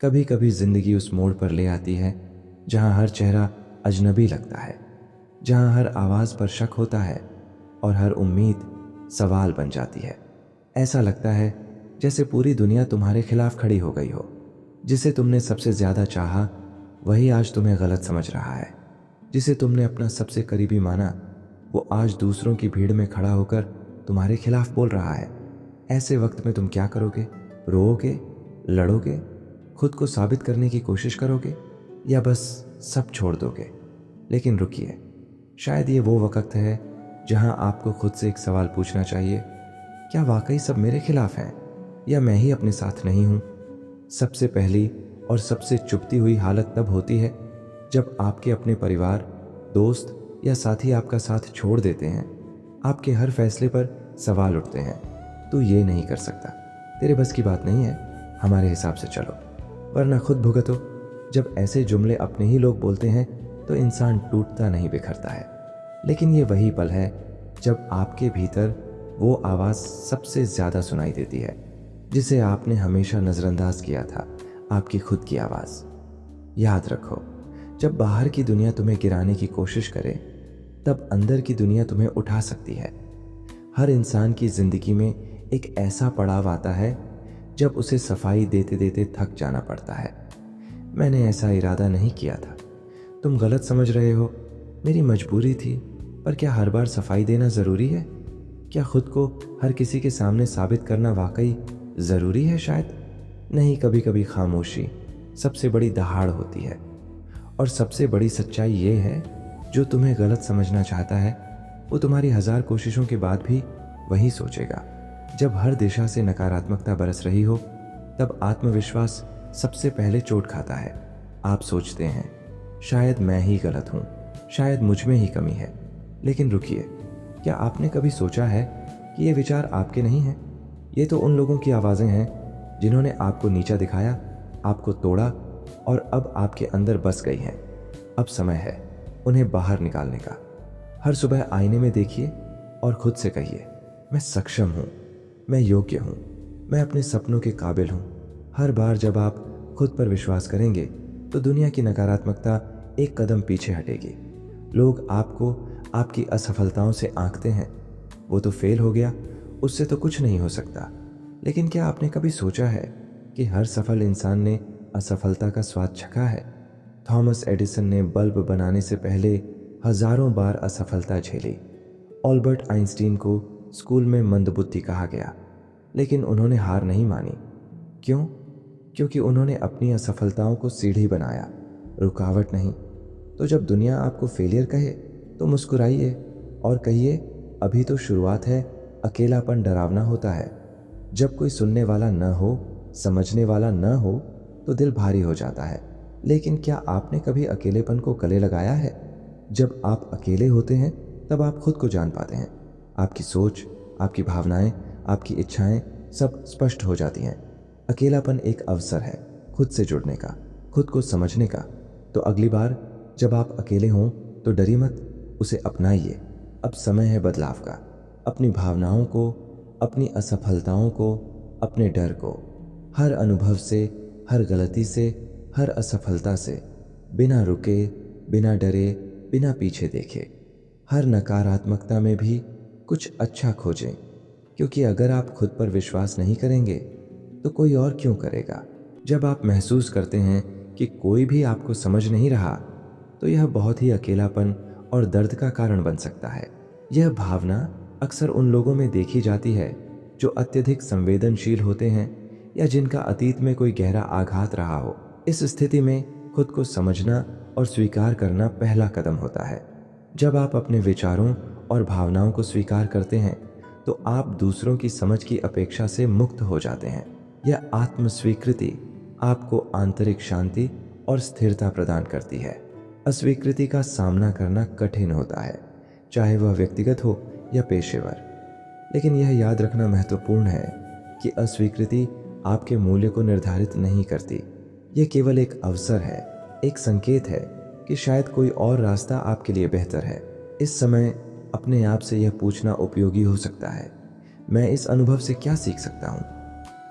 कभी कभी जिंदगी उस मोड़ पर ले आती है जहां हर चेहरा अजनबी लगता है, जहां हर आवाज पर शक होता है और हर उम्मीद सवाल बन जाती है। ऐसा लगता है जैसे पूरी दुनिया तुम्हारे खिलाफ खड़ी हो गई हो। जिसे तुमने सबसे ज्यादा चाहा वही आज तुम्हें गलत समझ रहा है। जिसे तुमने अपना सबसे करीबी माना वो आज दूसरों की भीड़ में खड़ा होकर तुम्हारे खिलाफ बोल रहा है। ऐसे वक्त में तुम क्या करोगे? रोओगे, लड़ोगे, खुद को साबित करने की कोशिश करोगे, या बस सब छोड़ दोगे? लेकिन रुकिए, शायद ये वो वक्त है जहां आपको खुद से एक सवाल पूछना चाहिए, क्या वाकई सब मेरे खिलाफ हैं या मैं ही अपने साथ नहीं हूं? सबसे पहली और सबसे चुभती हुई हालत तब होती है जब आपके अपने परिवार, दोस्त या साथी आपका साथ छोड़ देते हैं। आपके हर फैसले पर सवाल उठते हैं, तू ये नहीं कर सकता, तेरे बस की बात नहीं है, हमारे हिसाब से चलो, वरना खुद भुगतो। जब ऐसे जुमले अपने ही लोग बोलते हैं तो इंसान टूटता नहीं, बिखरता है। लेकिन ये वही पल है जब आपके भीतर वो आवाज़ सबसे ज़्यादा सुनाई देती है जिसे आपने हमेशा नज़रअंदाज किया था, आपकी खुद की आवाज़। याद रखो, जब बाहर की दुनिया तुम्हें गिराने की कोशिश करे तब अंदर की दुनिया तुम्हें उठा सकती है। हर इंसान की ज़िंदगी में एक ऐसा पड़ाव आता है जब उसे सफाई देते देते थक जाना पड़ता है। मैंने ऐसा इरादा नहीं किया था, तुम गलत समझ रहे हो, मेरी मजबूरी थी। पर क्या हर बार सफाई देना ज़रूरी है? क्या खुद को हर किसी के सामने साबित करना वाकई ज़रूरी है? शायद नहीं। कभी कभी खामोशी सबसे बड़ी दहाड़ होती है। और सबसे बड़ी सच्चाई ये है, जो तुम्हें गलत समझना चाहता है वो तुम्हारी 1000 कोशिशों के बाद भी वही सोचेगा। जब हर दिशा से नकारात्मकता बरस रही हो तब आत्मविश्वास सबसे पहले चोट खाता है। आप सोचते हैं शायद मैं ही गलत हूँ, शायद मुझ में ही कमी है। लेकिन रुकिए, क्या आपने कभी सोचा है कि ये विचार आपके नहीं हैं? ये तो उन लोगों की आवाज़ें हैं जिन्होंने आपको नीचा दिखाया, आपको तोड़ा और अब आपके अंदर बस गई हैं। अब समय है उन्हें बाहर निकालने का। हर सुबह आईने में देखिए और खुद से कहिए, मैं सक्षम हूँ, मैं योग्य हूँ, मैं अपने सपनों के काबिल हूँ। हर बार जब आप खुद पर विश्वास करेंगे तो दुनिया की नकारात्मकता एक कदम पीछे हटेगी। लोग आपको आपकी असफलताओं से आंकते हैं, वो तो फेल हो गया, उससे तो कुछ नहीं हो सकता। लेकिन क्या आपने कभी सोचा है कि हर सफल इंसान ने असफलता का स्वाद चखा है? थॉमस एडिसन ने बल्ब बनाने से पहले हजारों बार असफलता झेली। ऑल्बर्ट आइंस्टीन को स्कूल में मंदबुद्धि कहा गया, लेकिन उन्होंने हार नहीं मानी। क्यों? क्योंकि उन्होंने अपनी असफलताओं को सीढ़ी बनाया, रुकावट नहीं। तो जब दुनिया आपको फेलियर कहे तो मुस्कुराइए और कहिए, अभी तो शुरुआत है। अकेलापन डरावना होता है। जब कोई सुनने वाला न हो, समझने वाला न हो तो दिल भारी हो जाता है। लेकिन क्या आपने कभी अकेलेपन को गले लगाया है? जब आप अकेले होते हैं तब आप खुद को जान पाते हैं। आपकी सोच, आपकी भावनाएं, आपकी इच्छाएं सब स्पष्ट हो जाती हैं। अकेलापन एक अवसर है खुद से जुड़ने का, खुद को समझने का। तो अगली बार जब आप अकेले हों तो डरिए मत, उसे अपनाइए। अब समय है बदलाव का। अपनी भावनाओं को, अपनी असफलताओं को, अपने डर को, हर अनुभव से, हर गलती से, हर असफलता से बिना रुके, बिना डरे, बिना पीछे देखे, हर नकारात्मकता में भी कुछ अच्छा खोजें। क्योंकि अगर आप खुद पर विश्वास नहीं करेंगे तो कोई और क्यों करेगा? जब आप महसूस करते हैं कि कोई भी आपको समझ नहीं रहा तो यह बहुत ही अकेलापन और दर्द का कारण बन सकता है। यह भावना अक्सर उन लोगों में देखी जाती है जो अत्यधिक संवेदनशील होते हैं या जिनका अतीत में कोई गहरा आघात रहा हो। इस स्थिति में खुद को समझना और स्वीकार करना पहला कदम होता है। जब आप अपने विचारों और भावनाओं को स्वीकार करते हैं तो आप दूसरों की समझ की अपेक्षा से मुक्त हो जाते हैं। यह आत्मस्वीकृति आपको आंतरिक शांति और स्थिरता प्रदान करती है। अस्वीकृति का सामना करना कठिन होता है, चाहे वह व्यक्तिगत हो या पेशेवर। लेकिन यह याद रखना महत्वपूर्ण है कि अस्वीकृति आपके मूल्य को निर्धारित नहीं करती। यह केवल एक अवसर है, एक संकेत है कि शायद कोई और रास्ता आपके लिए बेहतर है। इस समय अपने आप से यह पूछना उपयोगी हो सकता है, मैं इस अनुभव से क्या सीख सकता हूँ?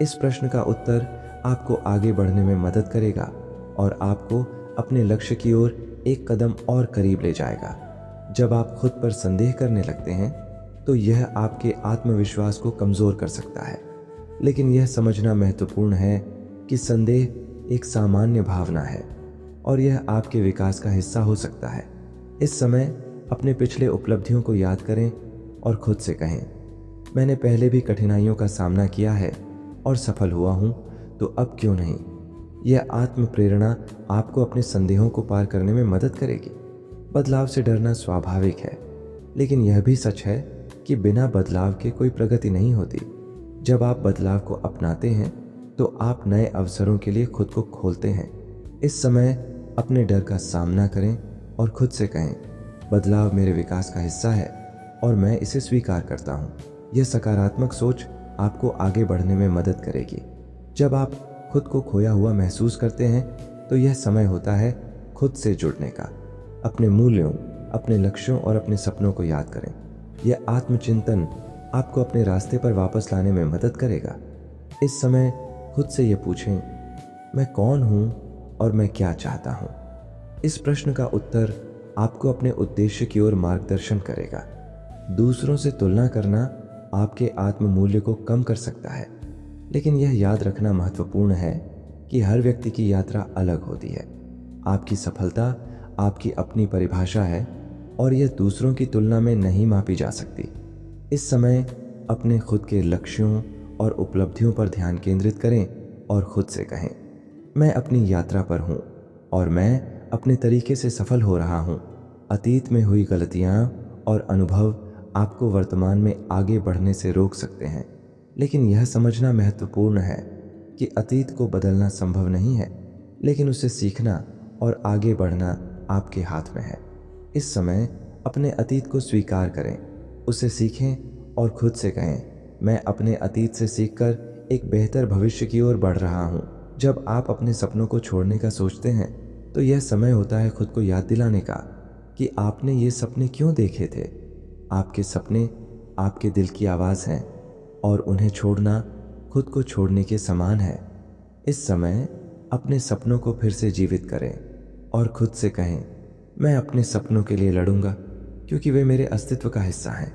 इस प्रश्न का उत्तर आपको आगे बढ़ने में मदद करेगा और आपको अपने लक्ष्य की ओर एक कदम और करीब ले जाएगा। जब आप खुद पर संदेह करने लगते हैं तो यह आपके आत्मविश्वास को कमज़ोर कर सकता है। लेकिन यह समझना महत्वपूर्ण है कि संदेह एक सामान्य भावना है और यह आपके विकास का हिस्सा हो सकता है। इस समय अपने पिछले उपलब्धियों को याद करें और खुद से कहें, मैंने पहले भी कठिनाइयों का सामना किया है और सफल हुआ हूँ, तो अब क्यों नहीं। यह आत्म प्रेरणा आपको अपने संदेहों को पार करने में मदद करेगी। बदलाव से डरना स्वाभाविक है, लेकिन यह भी सच है कि बिना बदलाव के कोई प्रगति नहीं होती। जब आप बदलाव को अपनाते हैं तो आप नए अवसरों के लिए खुद को खोलते हैं। इस समय अपने डर का सामना करें और खुद से कहें, बदलाव मेरे विकास का हिस्सा है और मैं इसे स्वीकार करता हूँ। यह सकारात्मक सोच आपको आगे बढ़ने में मदद करेगी। जब आप खुद को खोया हुआ महसूस करते हैं तो यह समय होता है खुद से जुड़ने का। अपने मूल्यों, अपने लक्ष्यों और अपने सपनों को याद करें। यह आत्मचिंतन आपको अपने रास्ते पर वापस लाने में मदद करेगा। इस समय खुद से यह पूछें, मैं कौन हूँ और मैं क्या चाहता हूँ। इस प्रश्न का उत्तर आपको अपने उद्देश्य की ओर मार्गदर्शन करेगा। दूसरों से तुलना करना आपके आत्म मूल्य को कम कर सकता है, लेकिन यह याद रखना महत्वपूर्ण है कि हर व्यक्ति की यात्रा अलग होती है। आपकी सफलता आपकी अपनी परिभाषा है और यह दूसरों की तुलना में नहीं मापी जा सकती। इस समय अपने खुद के लक्ष्यों और उपलब्धियों पर ध्यान केंद्रित करें और खुद से कहें, मैं अपनी यात्रा पर हूँ और मैं अपने तरीके से सफल हो रहा हूँ। अतीत में हुई गलतियाँ और अनुभव आपको वर्तमान में आगे बढ़ने से रोक सकते हैं, लेकिन यह समझना महत्वपूर्ण है कि अतीत को बदलना संभव नहीं है, लेकिन उसे सीखना और आगे बढ़ना आपके हाथ में है। इस समय अपने अतीत को स्वीकार करें, उसे सीखें और खुद से कहें, मैं अपने अतीत से सीखकर एक बेहतर भविष्य की ओर बढ़ रहा हूँ। जब आप अपने सपनों को छोड़ने का सोचते हैं तो यह समय होता है खुद को याद दिलाने का कि आपने ये सपने क्यों देखे थे। आपके सपने आपके दिल की आवाज़ हैं और उन्हें छोड़ना खुद को छोड़ने के समान है। इस समय अपने सपनों को फिर से जीवित करें और खुद से कहें, मैं अपने सपनों के लिए लड़ूंगा क्योंकि वे मेरे अस्तित्व का हिस्सा हैं।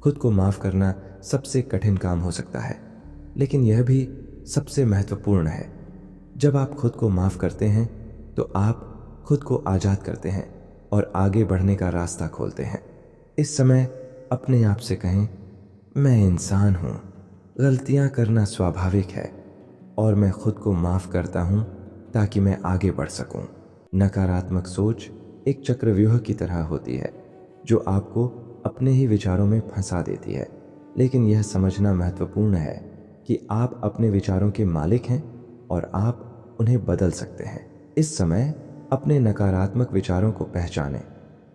खुद को माफ़ करना सबसे कठिन काम हो सकता है, लेकिन यह भी सबसे महत्वपूर्ण है। जब आप खुद को माफ़ करते हैं तो आप खुद को आज़ाद करते हैं और आगे बढ़ने का रास्ता खोलते हैं। इस समय अपने आप से कहें, मैं इंसान हूँ, गलतियाँ करना स्वाभाविक है और मैं खुद को माफ़ करता हूँ ताकि मैं आगे बढ़ सकूँ। नकारात्मक सोच एक चक्रव्यूह की तरह होती है जो आपको अपने ही विचारों में फंसा देती है, लेकिन यह समझना महत्वपूर्ण है कि आप अपने विचारों के मालिक हैं और आप उन्हें बदल सकते हैं। इस समय अपने नकारात्मक विचारों को पहचानें,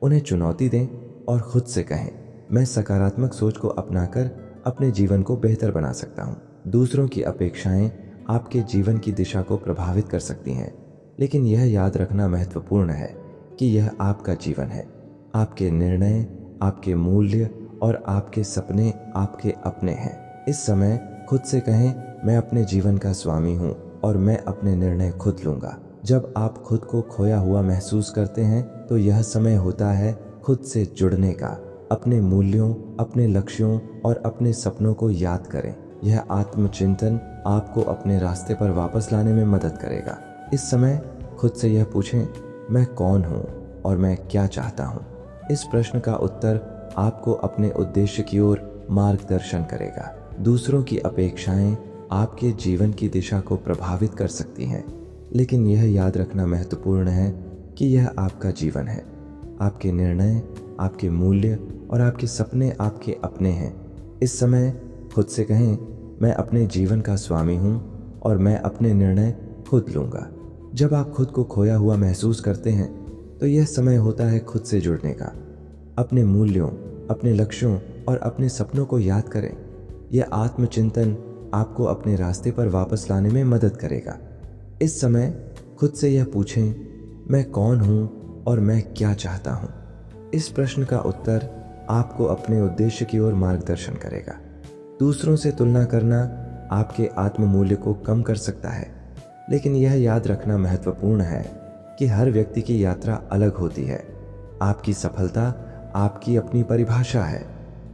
उन्हें चुनौती दें और खुद से कहें, मैं सकारात्मक सोच को अपनाकर अपने जीवन को बेहतर बना सकता हूँ। दूसरों की अपेक्षाएं आपके जीवन की दिशा को प्रभावित कर सकती हैं, लेकिन यह याद रखना महत्वपूर्ण है कि यह आपका जीवन है। आपके निर्णय, आपके मूल्य और आपके सपने आपके अपने हैं। इस समय खुद से कहें, मैं अपने जीवन का स्वामी हूँ और मैं अपने निर्णय खुद लूँगा। जब आप खुद को खोया हुआ महसूस करते हैं तो यह समय होता है खुद से जुड़ने का। अपने मूल्यों, अपने लक्ष्यों और अपने सपनों को याद करें। यह आत्मचिंतन आपको अपने रास्ते पर वापस लाने में मदद करेगा। इस समय खुद से यह पूछें, मैं कौन हूँ और मैं क्या चाहता हूँ। इस प्रश्न का उत्तर आपको अपने उद्देश्य की ओर मार्गदर्शन करेगा। दूसरों की अपेक्षाएं आपके जीवन की दिशा को प्रभावित कर सकती हैं, लेकिन यह याद रखना महत्वपूर्ण है कि यह आपका जीवन है। आपके निर्णय, आपके मूल्य और आपके सपने आपके अपने हैं। इस समय खुद से कहें, मैं अपने जीवन का स्वामी हूँ और मैं अपने निर्णय खुद लूँगा। जब आप खुद को खोया हुआ महसूस करते हैं तो यह समय होता है खुद से जुड़ने का। अपने मूल्यों, अपने लक्ष्यों और अपने सपनों को याद करें। यह आत्मचिंतन आपको अपने रास्ते पर वापस लाने में मदद करेगा। इस समय खुद से यह पूछें, मैं कौन हूँ और मैं क्या चाहता हूँ। इस प्रश्न का उत्तर आपको अपने उद्देश्य की ओर मार्गदर्शन करेगा। दूसरों से तुलना करना आपके आत्ममूल्य को कम कर सकता है। लेकिन यह याद रखना महत्वपूर्ण है कि हर व्यक्ति की यात्रा अलग होती है। आपकी सफलता आपकी अपनी परिभाषा है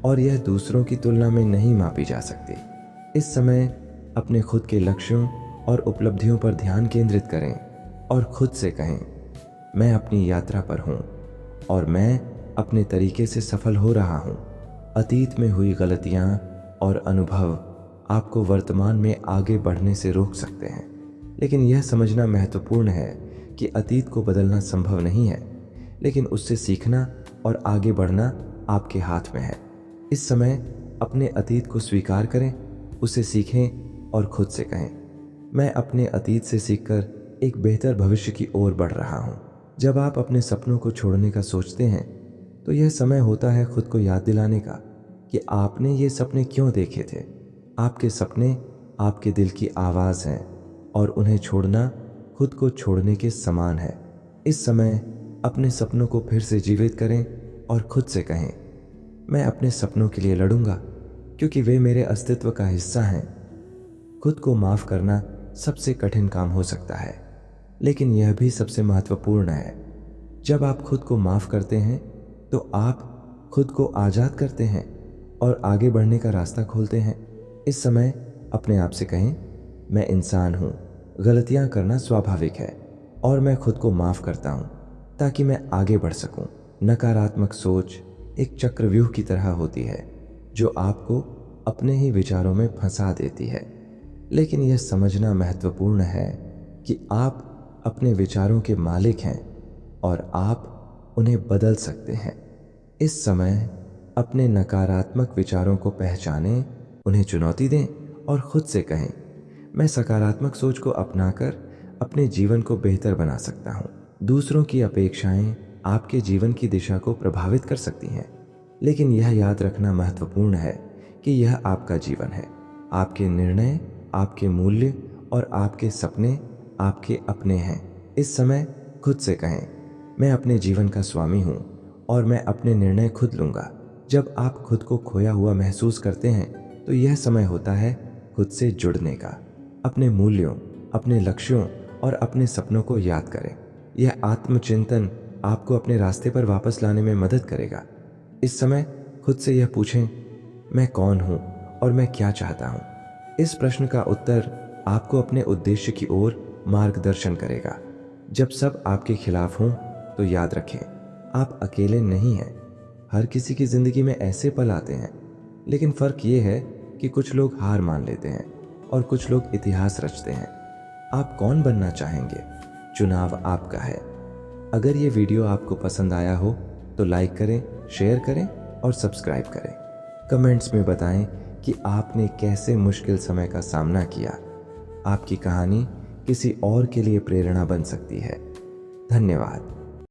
और यह दूसरों की तुलना में नहीं मापी जा सकती। इस समय अपने खुद के लक्ष्यों और उपलब्धियों पर ध्यान केंद्रित करें और खुद से कहें, मैं अपनी यात्रा पर हूँ और मैं अपने तरीके से सफल हो रहा हूँ। अतीत में हुई गलतियाँ और अनुभव आपको वर्तमान में आगे बढ़ने से रोक सकते हैं, लेकिन यह समझना महत्वपूर्ण है कि अतीत को बदलना संभव नहीं है, लेकिन उससे सीखना और आगे बढ़ना आपके हाथ में है। इस समय अपने अतीत को स्वीकार करें, उसे सीखें और खुद से कहें, मैं अपने अतीत से सीखकर एक बेहतर भविष्य की ओर बढ़ रहा हूँ। जब आप अपने सपनों को छोड़ने का सोचते हैं तो यह समय होता है खुद को याद दिलाने का कि आपने ये सपने क्यों देखे थे। आपके सपने आपके दिल की आवाज़ हैं और उन्हें छोड़ना खुद को छोड़ने के समान है। इस समय अपने सपनों को फिर से जीवित करें और खुद से कहें, मैं अपने सपनों के लिए लड़ूंगा क्योंकि वे मेरे अस्तित्व का हिस्सा हैं। खुद को माफ़ करना सबसे कठिन काम हो सकता है, लेकिन यह भी सबसे महत्वपूर्ण है। जब आप खुद को माफ़ करते हैं तो आप खुद को आज़ाद करते हैं और आगे बढ़ने का रास्ता खोलते हैं। इस समय अपने आप से कहें, मैं इंसान हूँ, गलतियाँ करना स्वाभाविक है और मैं खुद को माफ़ करता हूँ ताकि मैं आगे बढ़ सकूँ। नकारात्मक सोच एक चक्रव्यूह की तरह होती है जो आपको अपने ही विचारों में फंसा देती है, लेकिन यह समझना महत्वपूर्ण है कि आप अपने विचारों के मालिक हैं और आप उन्हें बदल सकते हैं। इस समय अपने नकारात्मक विचारों को पहचानें, उन्हें चुनौती दें और खुद से कहें, मैं सकारात्मक सोच को अपनाकर अपने जीवन को बेहतर बना सकता हूँ। दूसरों की अपेक्षाएं आपके जीवन की दिशा को प्रभावित कर सकती हैं, लेकिन यह याद रखना महत्वपूर्ण है कि यह आपका जीवन है। आपके निर्णय, आपके मूल्य और आपके सपने आपके अपने हैं। इस समय खुद से कहें, मैं अपने जीवन का स्वामी हूँ और मैं अपने निर्णय खुद लूँगा। जब आप खुद को खोया हुआ महसूस करते हैं तो यह समय होता है खुद से जुड़ने का। अपने मूल्यों, अपने लक्ष्यों और अपने सपनों को याद करें। यह आत्मचिंतन आपको अपने रास्ते पर वापस लाने में मदद करेगा। इस समय खुद से यह पूछें, मैं कौन हूँ और मैं क्या चाहता हूँ। इस प्रश्न का उत्तर आपको अपने उद्देश्य की ओर मार्गदर्शन करेगा। जब सब आपके खिलाफ हों तो याद रखें, आप अकेले नहीं हैं। हर किसी की जिंदगी में ऐसे पल आते हैं, लेकिन फर्क ये है कि कुछ लोग हार मान लेते हैं और कुछ लोग इतिहास रचते हैं। आप कौन बनना चाहेंगे, चुनाव आपका है। अगर ये वीडियो आपको पसंद आया हो तो लाइक करें, शेयर करें और सब्सक्राइब करें। कमेंट्स में बताएं कि आपने कैसे मुश्किल समय का सामना किया। आपकी कहानी किसी और के लिए प्रेरणा बन सकती है। धन्यवाद।